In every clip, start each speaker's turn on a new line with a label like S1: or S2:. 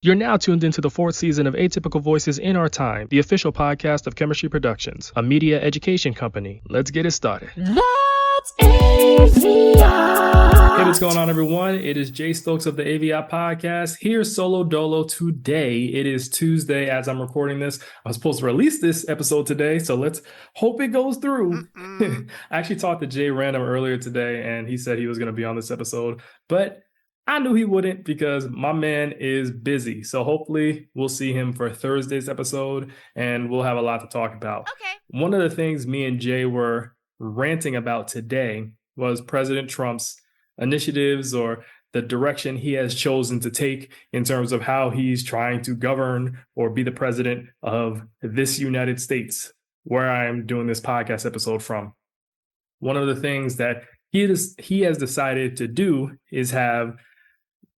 S1: You're now tuned into the fourth season of Atypical Voices in Our Time, the official podcast of Chemistry Productions, a media education company. Let's get it started.
S2: That's AVIOT.
S1: Hey, what's going on, everyone? It is Jay Stokes of the AVIOT podcast here solo dolo today. It is Tuesday as I'm recording this. I was supposed to release this episode today, so let's hope it goes through. I actually talked to Jay Random earlier today, and he said he was going to be on this episode, but I knew he wouldn't because my man is busy. So hopefully we'll see him for Thursday's episode and we'll have a lot to talk about.
S2: Okay.
S1: One of the things me and Jay were ranting about today was President Trump's initiatives or the direction he has chosen to take in terms of how he's trying to govern or be the president of this United States, where I'm doing this podcast episode from. One of the things that he has decided to do is have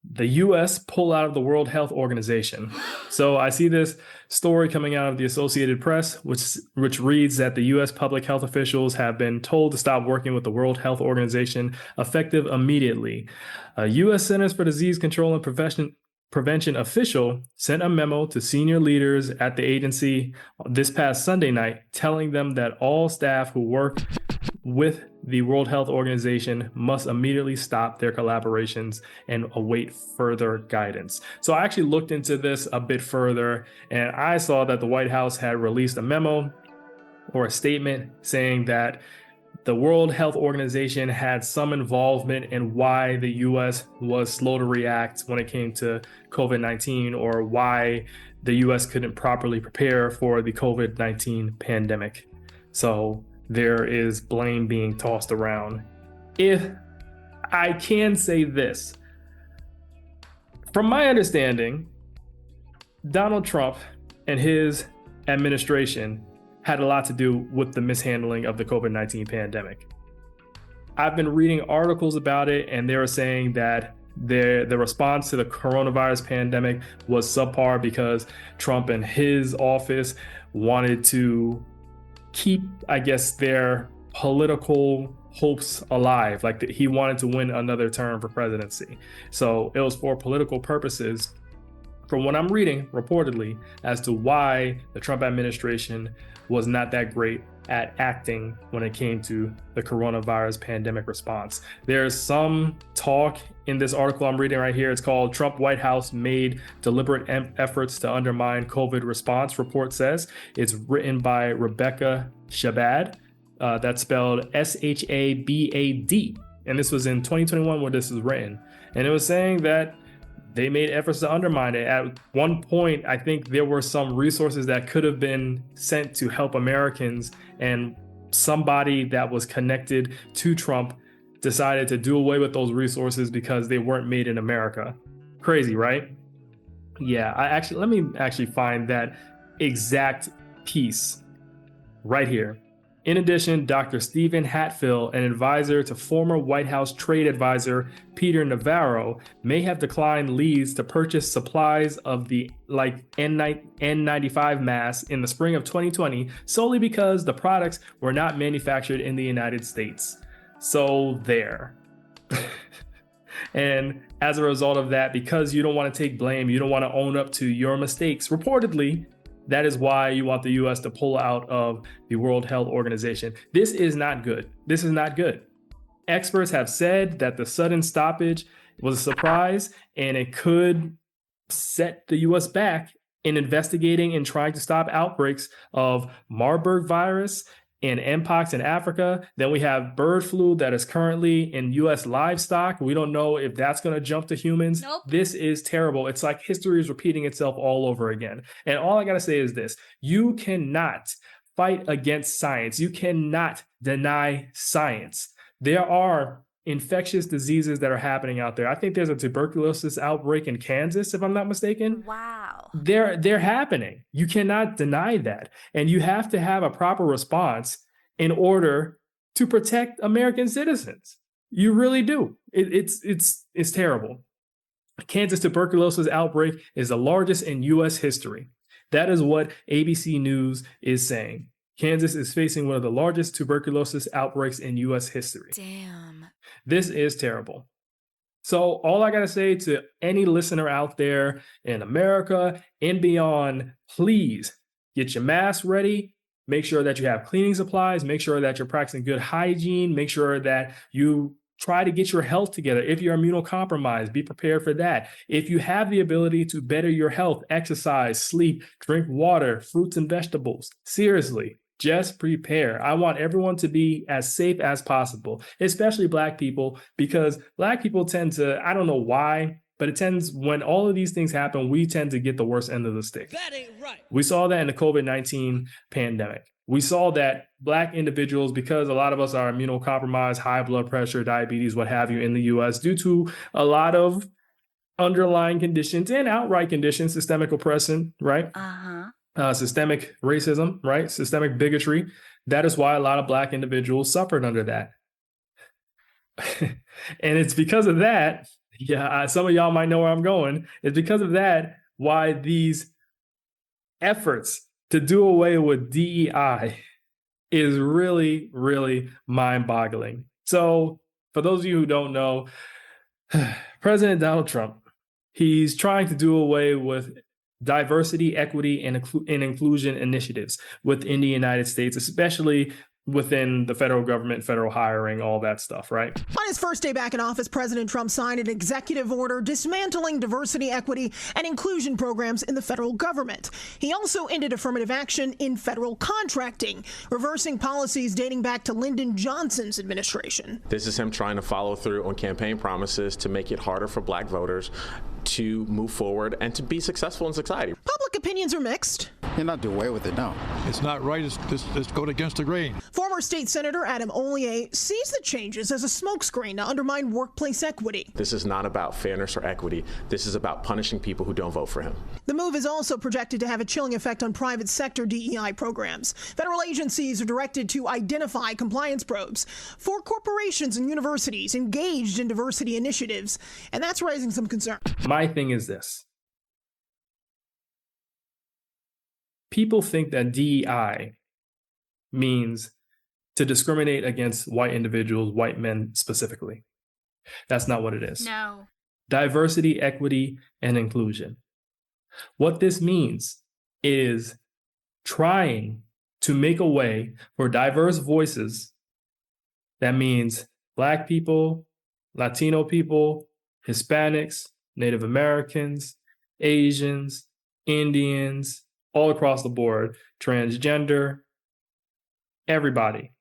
S1: the U.S. pull out of the World Health Organization. So I see this story coming out of the Associated Press, which reads that the U.S. public health officials have been told to stop working with the World Health Organization effective immediately. A U.S. Centers for Disease Control and Prevention official sent a memo to senior leaders at the agency this past Sunday night, telling them that all staff who work with the World Health Organization must immediately stop their collaborations and await further guidance. So I actually looked into this a bit further, and I saw that the White House had released a memo or a statement saying that the World Health Organization had some involvement in why the U.S. was slow to react when it came to COVID-19, or why the U.S. couldn't properly prepare for the COVID-19 pandemic. So there is blame being tossed around. If I can say this, from my understanding, Donald Trump and his administration had a lot to do with the mishandling of the COVID-19 pandemic. I've been reading articles about it, and they were saying that the response to the coronavirus pandemic was subpar because Trump and his office wanted to keep, I guess, their political hopes alive. Like he wanted to win another term for presidency. So it was for political purposes, from what I'm reading reportedly, as to why the Trump administration was not that great at acting when it came to the coronavirus pandemic response. There's some talk in this article I'm reading right here. It's called "Trump White House Made Deliberate Efforts to Undermine COVID Response," report says. It's written by Rebecca Shabad. That's spelled Shabad. And this was in 2021 when this was written. And it was saying that they made efforts to undermine it. At one point, I think there were some resources that could have been sent to help Americans, and somebody that was connected to Trump decided to do away with those resources because they weren't made in America. Crazy, right? Yeah, let me find that exact piece right here. In addition, Dr. Stephen Hatfield, an advisor to former White House trade advisor Peter Navarro, may have declined leads to purchase supplies of the N95 masks in the spring of 2020 solely because the products were not manufactured in the United States. So there. And as a result of that, because you don't want to take blame, you don't want to own up to your mistakes, reportedly, that is why you want the U.S. to pull out of the World Health Organization. This is not good. This is not good. Experts have said that the sudden stoppage was a surprise, and it could set the U.S. back in investigating and trying to stop outbreaks of Marburg virus and Mpox in Africa. Then we have bird flu that is currently in U.S. livestock. We don't know if that's going to jump to humans.
S2: Nope.
S1: This is terrible. It's like history is repeating itself all over again. And all I got to say is this: you cannot fight against science. You cannot deny science. There are infectious diseases that are happening out there. I think there's a tuberculosis outbreak in Kansas, if I'm not mistaken.
S2: Wow.
S1: They're happening. You cannot deny that. And you have to have a proper response in order to protect American citizens. You really do. It's terrible. Kansas tuberculosis outbreak is the largest in U.S. history. That is what ABC News is saying. Kansas is facing one of the largest tuberculosis outbreaks in U.S. history.
S2: Damn.
S1: This is terrible. So all I got to say to any listener out there in America and beyond, please get your mask ready. Make sure that you have cleaning supplies. Make sure that you're practicing good hygiene. Make sure that you try to get your health together. If you're immunocompromised, be prepared for that. If you have the ability to better your health, exercise, sleep, drink water, fruits and vegetables, seriously, just prepare. I want everyone to be as safe as possible, especially Black people, because Black people tend to, I don't know why, but it tends, when all of these things happen, we tend to get the worst end of the stick.
S3: That ain't right.
S1: We saw that in the COVID-19 pandemic. We saw that Black individuals, because a lot of us are immunocompromised, high blood pressure, diabetes, what have you, in the US, due to a lot of underlying conditions and outright conditions, systemic oppression, right? Systemic racism, right? Systemic bigotry. That is why a lot of Black individuals suffered under that. And it's because of that, some of y'all might know where I'm going. It's because of that why these efforts to do away with DEI is really, really mind-boggling. So for those of you who don't know, President Donald Trump, he's trying to do away with diversity, equity, and inclusion initiatives within the United States, especially within the federal government, federal hiring, all that stuff, right?
S4: On his first day back in office, President Trump signed an executive order dismantling diversity, equity, and inclusion programs in the federal government. He also ended affirmative action in federal contracting, reversing policies dating back to Lyndon Johnson's administration.
S5: This is him trying to follow through on campaign promises to make it harder for Black voters to move forward and to be successful in society.
S4: Public opinions are mixed.
S6: You're not do away with it, no.
S7: It's not right. It's going against the grain.
S4: Former State Senator Adam Ollier sees the changes as a smokescreen to undermine workplace equity.
S5: This is not about fairness or equity. This is about punishing people who don't vote for him.
S4: The move is also projected to have a chilling effect on private sector DEI programs. Federal agencies are directed to identify compliance probes for corporations and universities engaged in diversity initiatives, and that's raising some concern.
S1: My thing is this. People think that DEI means to discriminate against white individuals, white men specifically. That's not what it is.
S8: No.
S1: Diversity, equity, and inclusion. What this means is trying to make a way for diverse voices. That means Black people, Latino people, Hispanics, Native Americans, Asians, Indians, all across the board, transgender, everybody,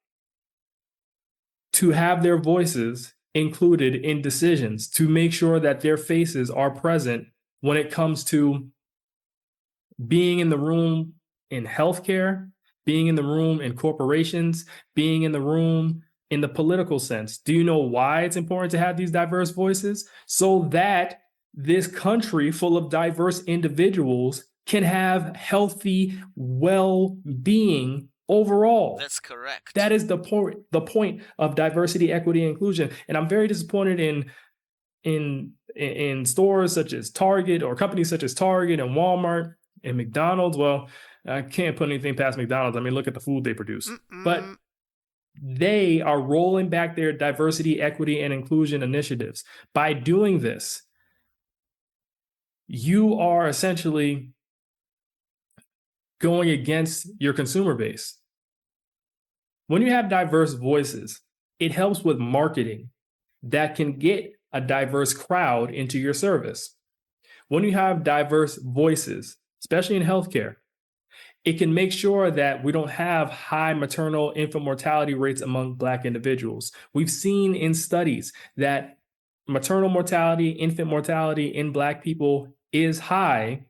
S1: to have their voices included in decisions, to make sure that their faces are present when it comes to being in the room in healthcare, being in the room in corporations, being in the room in the political sense. Do you know why it's important to have these diverse voices? So that this country full of diverse individuals can have healthy well-being overall.
S3: That's correct.
S1: That is the point of diversity, equity, and inclusion. And I'm very disappointed in stores such as Target, or companies such as Target and Walmart and McDonald's. Well, I can't put anything past McDonald's. I mean, look at the food they produce. But they are rolling back their diversity, equity, and inclusion initiatives. By doing this, you are essentially going against your consumer base. When you have diverse voices, it helps with marketing that can get a diverse crowd into your service. When you have diverse voices, especially in healthcare, it can make sure that we don't have high maternal infant mortality rates among Black individuals. We've seen in studies that maternal mortality, infant mortality in Black people is high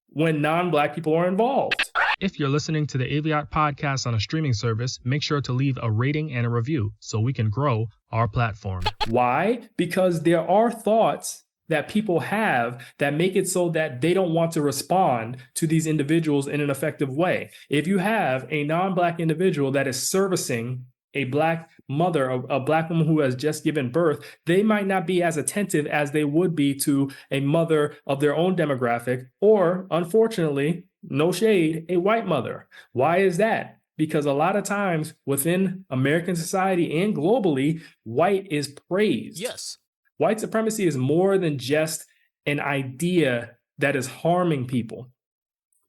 S1: when non-Black people are involved. If you're listening to the AVIOT podcast on a streaming service, make sure to leave a rating and a review so we can grow our platform. Why? Because there are thoughts that people have that make it so that they don't want to respond to these individuals in an effective way. If you have a non-Black individual that is servicing a Black mother, a Black woman who has just given birth, they might not be as attentive as they would be to a mother of their own demographic, or unfortunately, no shade, a white mother. Why is that? Because a lot of times within American society and globally, white is praised.
S3: Yes.
S1: White supremacy is more than just an idea that is harming people.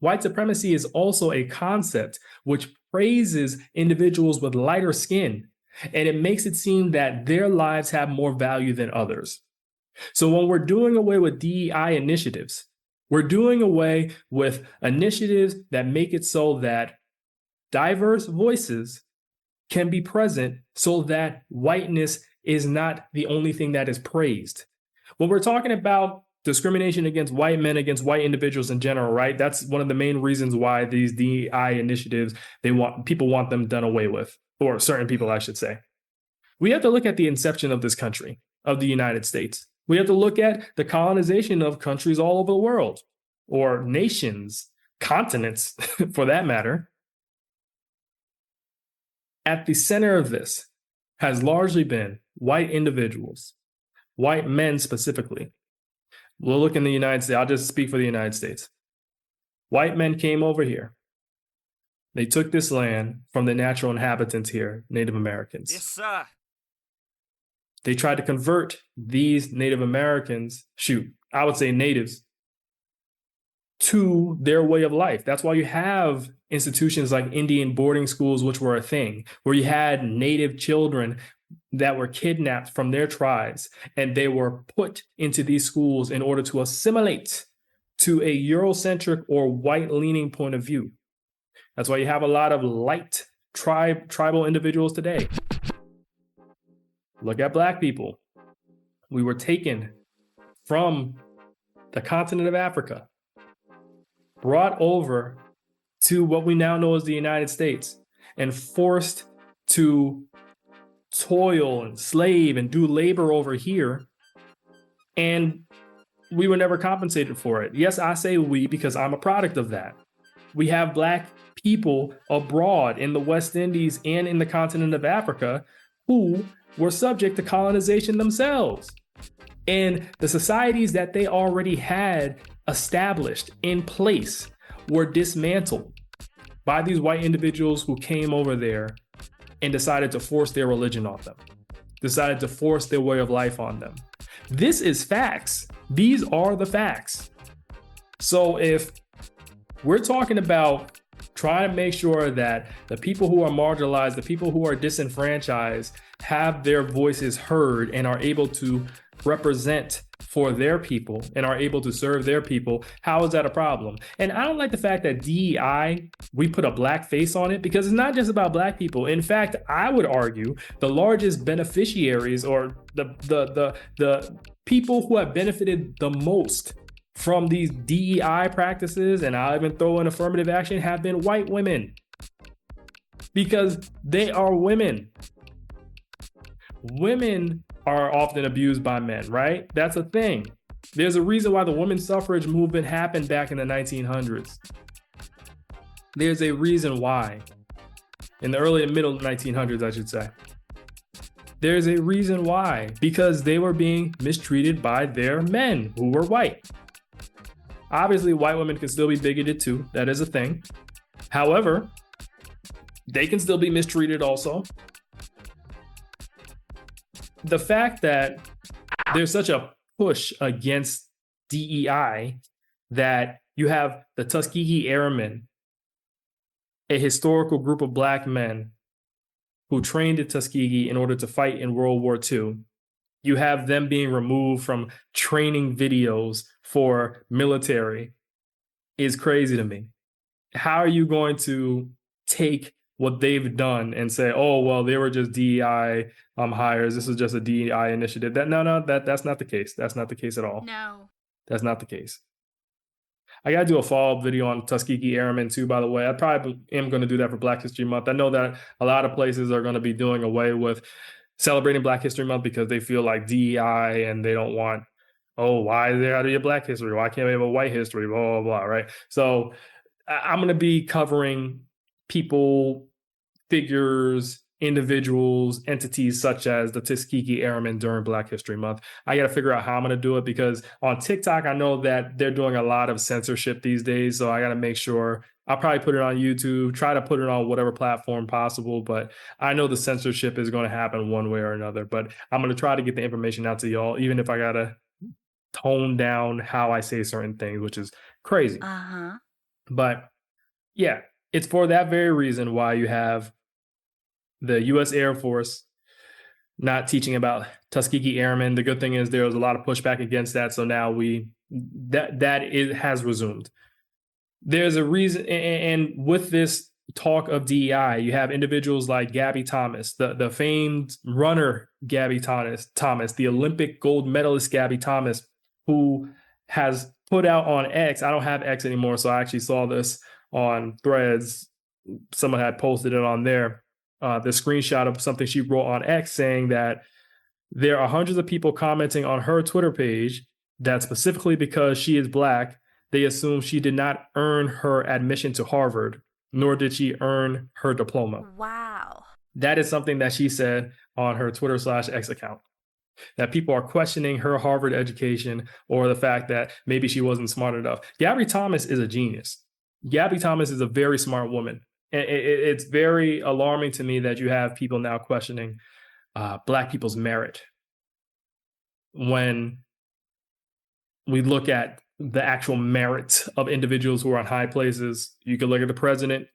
S1: White supremacy is also a concept which praises individuals with lighter skin, and it makes it seem that their lives have more value than others. So when we're doing away with DEI initiatives, we're doing away with initiatives that make it so that diverse voices can be present so that whiteness is not the only thing that is praised. When we're talking about discrimination against white men, against white individuals in general, right? That's one of the main reasons why these DEI initiatives, people want them done away with, or certain people, I should say. We have to look at the inception of this country, of the United States. We have to look at the colonization of countries all over the world, or nations, continents, for that matter. At the center of this has largely been white individuals, white men specifically. We'll look in the United States. I'll just speak for the United States. White men came over here. They took this land from the natural inhabitants here, Native Americans.
S3: Yes, sir.
S1: They tried to convert these Native Americans, I would say natives, to their way of life. That's why you have institutions like Indian boarding schools, which were a thing, where you had Native children that were kidnapped from their tribes, and they were put into these schools in order to assimilate to a Eurocentric or white-leaning point of view. That's why you have a lot of light tribal individuals today. Look at Black people. We were taken from the continent of Africa, brought over to what we now know as the United States, and forced to toil and slave and do labor over here. And we were never compensated for it. Yes, I say we because I'm a product of that. We have Black people abroad in the West Indies and in the continent of Africa who were subject to colonization themselves. And the societies that they already had established in place were dismantled by these white individuals who came over there and decided to force their religion on them, decided to force their way of life on them. This is facts. These are the facts. So if we're talking about trying to make sure that the people who are marginalized, the people who are disenfranchised, have their voices heard and are able to represent for their people and are able to serve their people, how is that a problem? And I don't like the fact that DEI, we put a Black face on it, because it's not just about Black people. In fact, I would argue the largest beneficiaries, or the people who have benefited the most from these DEI practices, and I'll even throw in affirmative action, have been white women, because they are women. Women are often abused by men, right? That's a thing. There's a reason why the women's suffrage movement happened back in the 1900s. There's a reason why. In the early and middle 1900s, I should say. There's a reason why. Because they were being mistreated by their men who were white. Obviously, white women can still be bigoted too. That is a thing. However, they can still be mistreated also. The fact that there's such a push against DEI that you have the Tuskegee Airmen, a historical group of Black men who trained at Tuskegee in order to fight in World War II. You have them being removed from training videos for military is crazy to me. How are you going to take what they've done and say, oh, well, they were just DEI hires. This is just a DEI initiative. That's not the case. That's not the case at all.
S2: No.
S1: That's not the case. I got to do a follow-up video on Tuskegee Airmen too, by the way. I probably am going to do that for Black History Month. I know that a lot of places are going to be doing away with celebrating Black History Month because they feel like DEI and they don't want, oh, why is there out of your Black history? Why can't we have a white history? Blah, blah, blah, right? So I'm going to be covering people, figures, individuals, entities such as the Tuskegee Airmen during Black History Month. I got to figure out how I'm going to do it, because on TikTok, I know that they're doing a lot of censorship these days. So I got to make sure. I'll probably put it on YouTube, try to put it on whatever platform possible. But I know the censorship is going to happen one way or another. But I'm going to try to get the information out to y'all, even if I got to tone down how I say certain things, which is crazy. But yeah, it's for that very reason why you have the U.S. Air Force not teaching about Tuskegee Airmen. The good thing is there was a lot of pushback against that, so now that has resumed. There's a reason, and with this talk of DEI, you have individuals like Gabby Thomas, the famed runner Gabby Thomas, the Olympic gold medalist Gabby Thomas, who has put out on X. I don't have X anymore, so I actually saw this on Threads. Someone had posted it on there. The screenshot of something she wrote on X saying that there are hundreds of people commenting on her Twitter page that specifically because she is Black, they assume she did not earn her admission to Harvard, nor did she earn her diploma.
S3: Wow.
S1: That is something that she said on her Twitter/X account. That people are questioning her Harvard education or the fact that maybe she wasn't smart enough. Gabby Thomas is a genius. Gabby Thomas is a very smart woman. It's very alarming to me that you have people now questioning Black people's merit when we look at the actual merit of individuals who are in high places. You can look at the president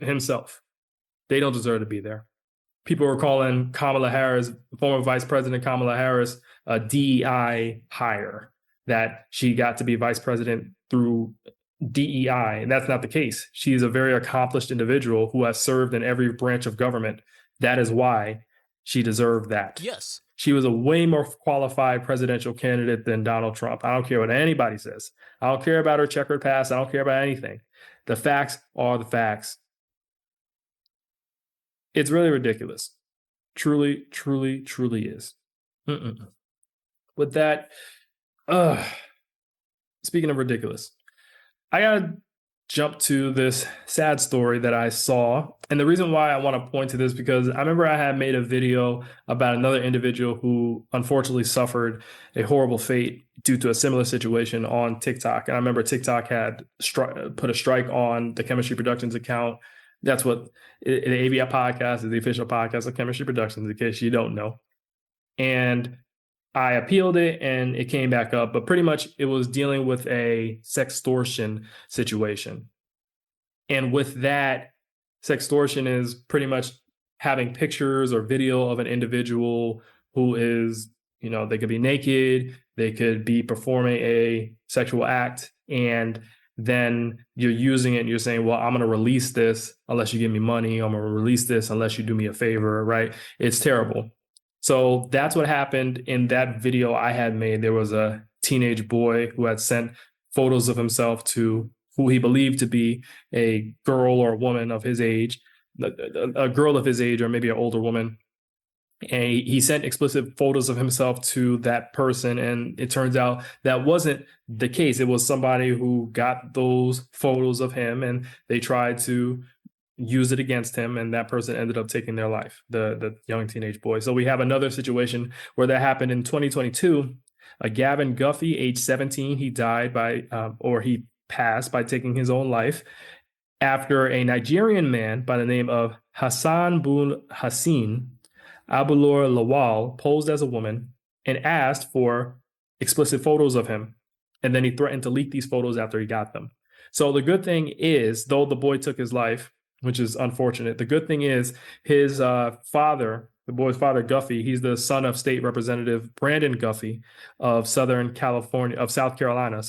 S1: himself. They don't deserve to be there. People were calling Kamala Harris, former Vice President Kamala Harris, a DEI hire, that she got to be vice president through DEI. And that's not the case. She is a very accomplished individual who has served in every branch of government. That is why she deserved that.
S6: Yes.
S1: She was a way more qualified presidential candidate than Donald Trump. I don't care what anybody says. I don't care about her checkered past. I don't care about anything. The facts are the facts. It's really ridiculous. Truly, truly, truly is. With that, speaking of ridiculous, I gotta jump to this sad story that I saw. And the reason why I want to point to this, because I remember I had made a video about another individual who unfortunately suffered a horrible fate due to a similar situation on TikTok. And I remember TikTok had put a strike on the Chemistry Productions account. That's what the AVIOT podcast is, the official podcast of Chemistry Productions, in case you don't know. And I appealed it and it came back up, but pretty much it was dealing with a sextortion situation. And with that, sextortion is pretty much having pictures or video of an individual who is, they could be naked, they could be performing a sexual act, and then you're using it and you're saying, well, I'm going to release this unless you give me money. I'm going to release this unless you do me a favor, right? It's terrible. So that's what happened in that video I had made. There was a teenage boy who had sent photos of himself to who he believed to be a girl or a woman of his age, a girl of his age, or maybe an older woman. And he sent explicit photos of himself to that person. And it turns out that wasn't the case. It was somebody who got those photos of him and they tried to use it against him, and that person ended up taking their life, the young teenage boy. So we have another situation where that happened in 2022. Gavin Guffey, age 17, he died he passed by taking his own life after a Nigerian man by the name of Hassan Bun Hassin Abulor Lawal posed as a woman and asked for explicit photos of him. And then he threatened to leak these photos after he got them. So the good thing is, though the boy took his life, which is unfortunate, the good thing is his father, the boy's father, Guffey, he's the son of State Representative Brandon Guffey of South Carolina.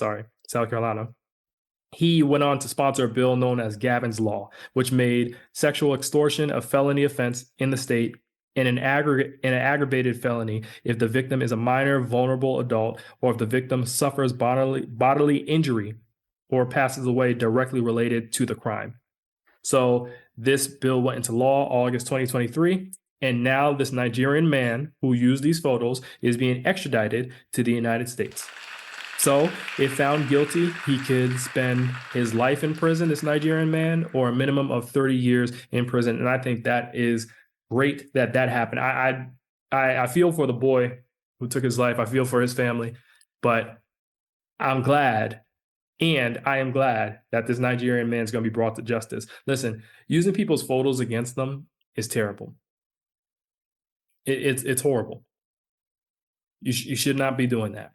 S1: He went on to sponsor a bill known as Gavin's Law, which made sexual extortion a felony offense in the state and an aggravated felony if the victim is a minor, vulnerable adult, or if the victim suffers bodily injury or passes away directly related to the crime. So this bill went into law August 2023, and now this Nigerian man who used these photos is being extradited to the United States. So if found guilty, he could spend his life in prison, this Nigerian man, or a minimum of 30 years in prison. And I think that is great that that happened. I feel for the boy who took his life. I feel for his family, but I'm glad, and I am glad that this Nigerian man is going to be brought to justice. Listen, using people's photos against them is terrible. It's horrible. You should not be doing that.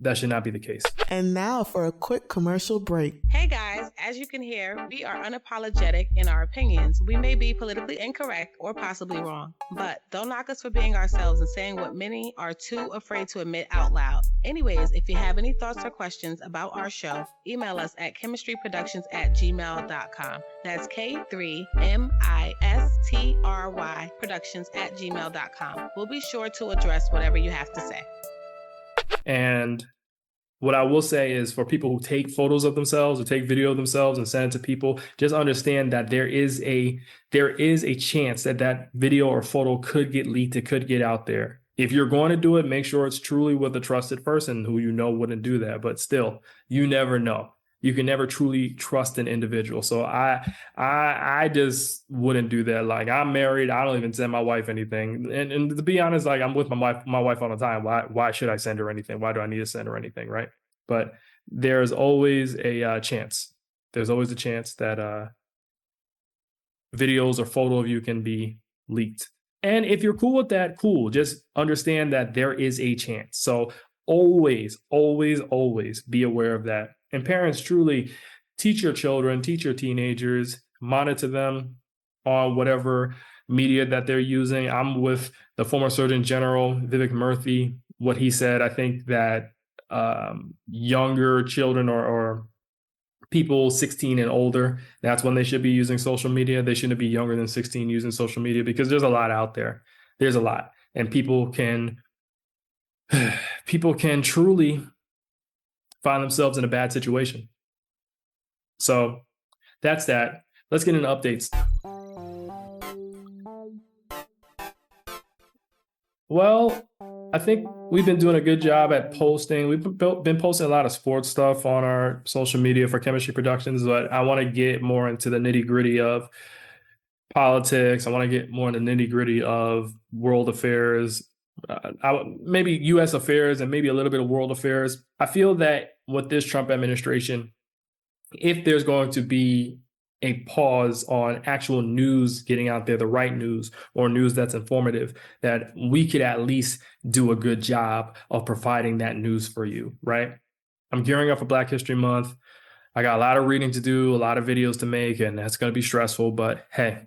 S1: That should not be the case.
S3: And now for a quick commercial break.
S6: Hey guys, as you can hear, we are unapologetic in our opinions. We may be politically incorrect or possibly wrong, but don't knock us for being ourselves and saying what many are too afraid to admit out loud. Anyways, if you have any thoughts or questions about our show, email us at chemistryproductions@gmail.com. That's K3MISTRY productions@gmail.com. We'll be sure to address whatever you have to say.
S1: And what I will say is, for people who take photos of themselves or take video of themselves and send it to people, just understand that there is a chance that that video or photo could get leaked. It could get out there. If you're going to do it, make sure it's truly with a trusted person who you know wouldn't do that. But still, you never know. You can never truly trust an individual. So I just wouldn't do that. Like, I'm married. I don't even send my wife anything. And to be honest, like, I'm with my wife all the time. Why should I send her anything? Why do I need to send her anything? Right. But there's always a chance. There's always a chance that videos or photo of you can be leaked. And if you're cool with that, cool. Just understand that there is a chance. So always, always, always be aware of that. And parents, truly teach your children, teach your teenagers, monitor them on whatever media that they're using. I'm with the former Surgeon General, Vivek Murthy, what he said. I think that younger children or people 16 and older, that's when they should be using social media. They shouldn't be younger than 16 using social media, because there's a lot out there. There's a lot. And people can truly find themselves in a bad situation. So that's that. Let's get into updates. Well, I think we've been doing a good job at posting. We've been posting a lot of sports stuff on our social media for Chemistry Productions, but I want to get more into the nitty-gritty of politics. I want to get more into the nitty-gritty of world affairs, maybe U.S. affairs, and maybe a little bit of world affairs. I feel that with this Trump administration, if there's going to be a pause on actual news getting out there, the right news or news that's informative, that we could at least do a good job of providing that news for you, right? I'm gearing up for Black History Month. I got a lot of reading to do, a lot of videos to make, and that's going to be stressful, but hey,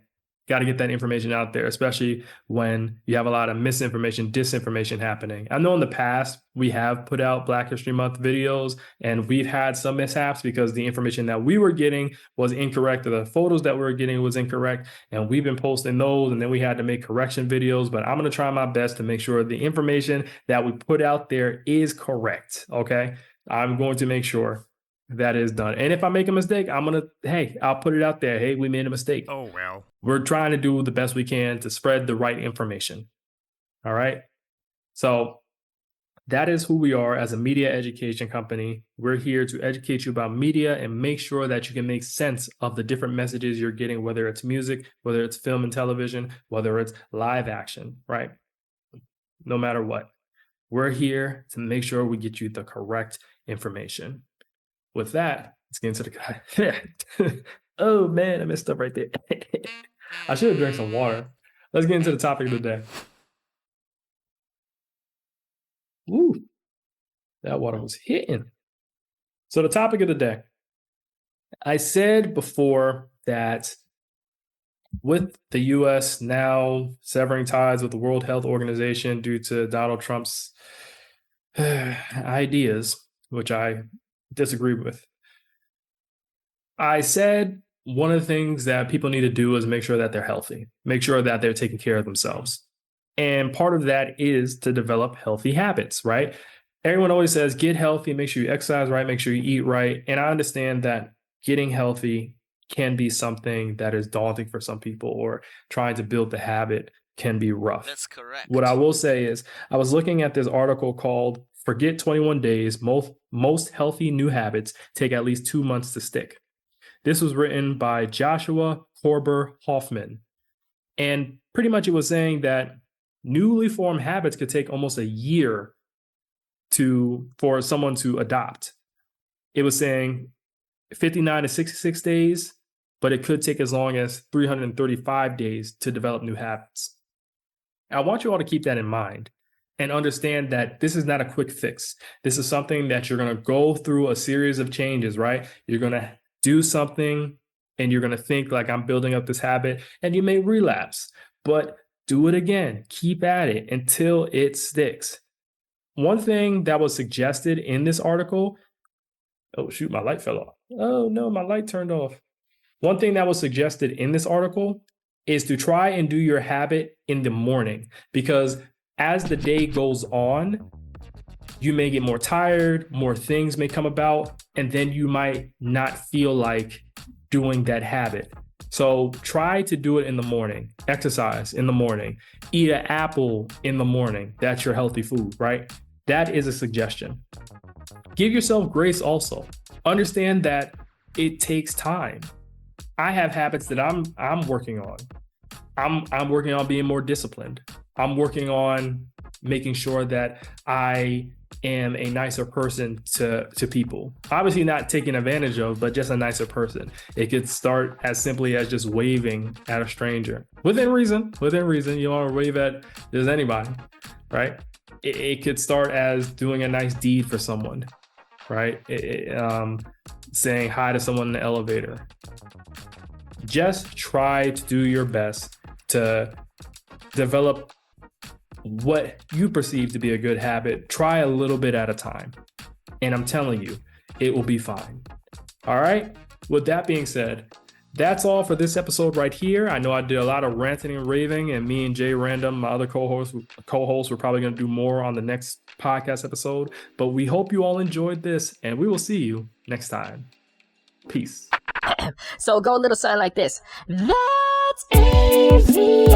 S1: got to get that information out there, especially when you have a lot of misinformation, disinformation happening. I know in the past we have put out Black History Month videos, and we've had some mishaps because the information that we were getting was incorrect, or the photos that we were getting was incorrect, and we've been posting those, and then we had to make correction videos. But I'm going to try my best to make sure the information that we put out there is correct, okay? I'm going to make sure that is done. And if I make a mistake, I'll put it out there. Hey, we made a mistake.
S8: Oh, well.
S1: We're trying to do the best we can to spread the right information. All right. So that is who we are as a media education company. We're here to educate you about media and make sure that you can make sense of the different messages you're getting, whether it's music, whether it's film and television, whether it's live action, right? No matter what, we're here to make sure we get you the correct information. With that, let's get into the guy. Oh man, I messed up right there. I should have drank some water. Let's get into the topic of the day. Woo, that water was hitting. So the topic of the day. I said before that with the U.S. now severing ties with the World Health Organization due to Donald Trump's ideas, which I disagree with, I said one of the things that people need to do is make sure that they're healthy, make sure that they're taking care of themselves. And part of that is to develop healthy habits, right? Everyone always says, get healthy, make sure you exercise right, make sure you eat right. And I understand that getting healthy can be something that is daunting for some people, or trying to build the habit can be rough.
S8: That's correct.
S1: What I will say is, I was looking at this article called Forget 21 Days, Most Healthy New Habits Take at Least 2 months to Stick. This was written by Joshua Korber Hoffman. And pretty much it was saying that newly formed habits could take almost a year for someone to adopt. It was saying 59 to 66 days, but it could take as long as 335 days to develop new habits. I want you all to keep that in mind and understand that this is not a quick fix. This is something that you're going to go through a series of changes, right? You're going to do something and you're going to think like, I'm building up this habit, and you may relapse, but do it again. Keep at it until it sticks. One thing that was suggested in this article, oh shoot, my light fell off. Oh no, my light turned off. One thing that was suggested in this article is to try and do your habit in the morning, because as the day goes on, you may get more tired, more things may come about, and then you might not feel like doing that habit. So try to do it in the morning. Exercise in the morning. Eat an apple in the morning. That's your healthy food, right? That is a suggestion. Give yourself grace also. Understand that it takes time. I have habits that I'm working on. I'm working on being more disciplined. I'm working on making sure that I am a nicer person to people. Obviously not taken advantage of, but just a nicer person. It could start as simply as just waving at a stranger. Within reason. You don't want to wave at just anybody, right? It could start as doing a nice deed for someone, right? Saying hi to someone in the elevator. Just try to do your best to develop what you perceive to be a good habit. Try a little bit at a time. And I'm telling you, it will be fine. All right. With that being said, that's all for this episode right here. I know I did a lot of ranting and raving, and me and Jay Random, my other co-hosts, we're probably going to do more on the next podcast episode. But we hope you all enjoyed this, and we will see you next time. Peace.
S2: So go a little something like this. That's AVIOT.